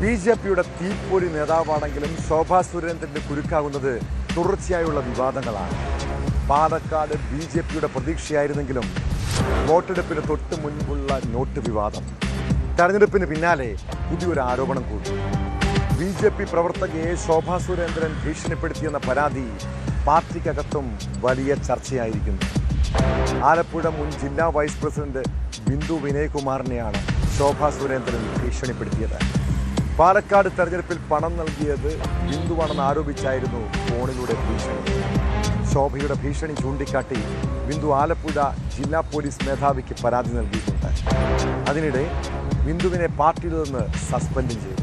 ബി.ജെ.പിയുടെ തീപ്പൊരി നേതാവാണെങ്കിലും ശോഭാ സുരേന്ദ്രന് കുരുക്കാകുന്നത് തുടർച്ചയായുള്ള വിവാദങ്ങളാണ്. പാലക്കാട് ബി.ജെ.പിയുടെ പ്രതീക്ഷയായിരുന്നെങ്കിലും വോട്ടെടുപ്പിന് തൊട്ട് മുൻപുള്ള നോട്ട് വിവാദം, തെരഞ്ഞെടുപ്പിന് പിന്നാലെ പുതിയൊരു ആരോപണം കൂടി. ബി.ജെ.പി പ്രവർത്തകയെ ശോഭാ സുരേന്ദ്രൻ ഭീഷണിപ്പെടുത്തിയെന്ന പരാതി പാർട്ടിക്കകത്തും വലിയ ചർച്ചയായിരിക്കുന്നു. ആലപ്പുഴ മുൻ ജില്ലാ വൈസ് പ്രസിഡന്റ് ബിന്ദു വിനയകുമാറിനെയാണ് ശോഭാ സുരേന്ദ്രൻ ഭീഷണിപ്പെടുത്തിയത്. പാലക്കാട് തെരഞ്ഞെടുപ്പിൽ പണം നൽകിയത് ബിന്ദുവാണെന്ന് ആരോപിച്ചായിരുന്നു ഫോണിലൂടെ ഭീഷണി. ശോഭയുടെ ഭീഷണി ചൂണ്ടിക്കാട്ടി ബിന്ദു ആലപ്പുഴ ജില്ലാ പോലീസ് മേധാവിക്ക് പരാതി നൽകിയിട്ടുണ്ട്. അതിനിടെ ബിന്ദുവിനെ പാർട്ടിയിൽ നിന്ന് സസ്പെൻഡ് ചെയ്തു.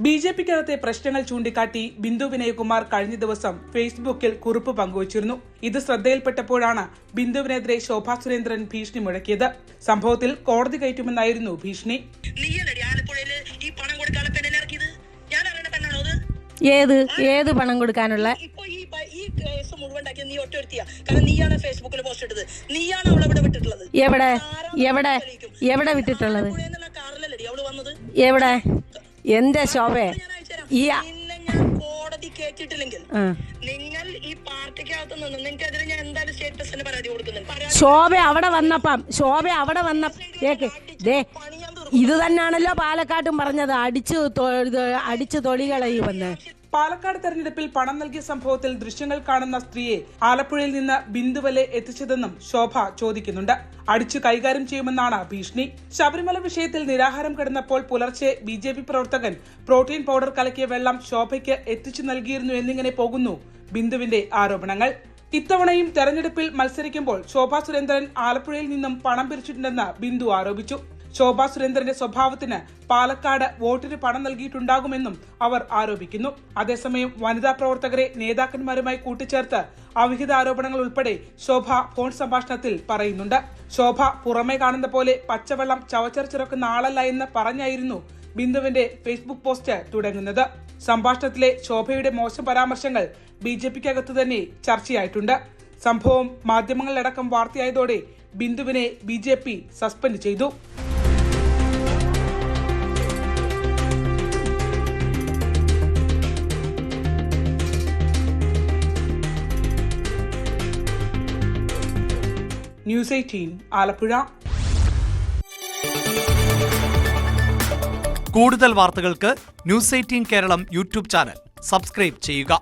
ബി.ജെ.പിക്കകത്തെ പ്രശ്നങ്ങൾ ചൂണ്ടിക്കാട്ടി ബിന്ദു വിനയകുമാർ കഴിഞ്ഞ ദിവസം ഫേസ്ബുക്കിൽ കുറിപ്പ് പങ്കുവച്ചിരുന്നു. ഇത് ശ്രദ്ധയിൽപ്പെട്ടപ്പോഴാണ് ബിന്ദുവിനെതിരെ ശോഭാ സുരേന്ദ്രൻ ഭീഷണി മുഴക്കിയത്. സംഭവത്തിൽ കോടതി കയറ്റുമെന്നായിരുന്നു ഭീഷണി. ഏത് പണം കൊടുക്കാനുള്ള എവിടെ വിട്ടിട്ടുള്ളത്? എവിടെ? എന്റെ ശോഭ കോടതി കേട്ടിട്ടില്ലെങ്കിൽ നിങ്ങൾ ഈ പാർട്ടിക്കകത്ത് നിന്ന് നിങ്ങൾക്കെതിരെ ഞാൻ എന്തായാലും സ്റ്റേറ്റ് പരാതി കൊടുക്കുന്നുണ്ട്. ശോഭ അവിടെ വന്നപ്പം ഇത് തന്നെയാണല്ലോ പാലക്കാട്ടും പറഞ്ഞത്, അടിച്ചു തൊളികളയുമെന്ന്. പാലക്കാട് തെരഞ്ഞെടുപ്പിൽ പണം നൽകിയ സംഭവത്തിൽ ദൃശ്യങ്ങൾ കാണുന്ന സ്ത്രീയെ ആലപ്പുഴയിൽ നിന്ന് ബിന്ദു വരെ എത്തിച്ചതെന്നും ശോഭ ചോദിക്കുന്നുണ്ട്. അടിച്ചു കൈകാര്യം ചെയ്യുമെന്നാണ് ഭീഷണി. ശബരിമല വിഷയത്തിൽ നിരാഹാരം കിടന്നപ്പോൾ പുലർച്ചെ ബി.ജെ.പി പ്രവർത്തകൻ പ്രോട്ടീൻ പൗഡർ കലക്കിയ വെള്ളം ശോഭയ്ക്ക് എത്തിച്ചു നൽകിയിരുന്നു എന്നിങ്ങനെ പോകുന്നു ബിന്ദുവിന്റെ ആരോപണങ്ങൾ. ഇത്തവണയും തെരഞ്ഞെടുപ്പിൽ മത്സരിക്കുമ്പോൾ ശോഭാ സുരേന്ദ്രൻ ആലപ്പുഴയിൽ നിന്നും പണം പിരിച്ചിട്ടുണ്ടെന്ന് ബിന്ദു ആരോപിച്ചു. ശോഭാ സുരേന്ദ്രന്റെ സ്വഭാവത്തിന് പാലക്കാട് വോട്ടിന് പണം നൽകിയിട്ടുണ്ടാകുമെന്നും അവർ ആരോപിക്കുന്നു. അതേസമയം വനിതാ പ്രവർത്തകരെ നേതാക്കന്മാരുമായി കൂട്ടിച്ചേർത്ത് അവിഹിത ആരോപണങ്ങൾ ഉൾപ്പെടെ ശോഭ ഫോൺ സംഭാഷണത്തിൽ പറയുന്നുണ്ട്. ശോഭ പുറമെ കാണുന്ന പോലെ പച്ചവെള്ളം ചവച്ചരച്ചിറക്കുന്ന ആളല്ല എന്ന് പറഞ്ഞായിരുന്നു ബിന്ദുവിന്റെ ഫേസ്ബുക്ക് പോസ്റ്റ് തുടങ്ങുന്നത്. സംഭാഷണത്തിലെ ശോഭയുടെ മോശം പരാമർശങ്ങൾ ബി.ജെ.പിക്കകത്തു തന്നെ ചർച്ചയായിട്ടുണ്ട്. സംഭവം മാധ്യമങ്ങളിലടക്കം വാർത്തയായതോടെ ബിന്ദുവിനെ ബി.ജെ.പി സസ്പെൻഡ് ചെയ്തു. ന്യൂസ് 18 ആലപ്പുഴ. കൂടുതൽ വാർത്തകൾക്ക് news 18 Keralam YouTube channel subscribe ചെയ്യുക.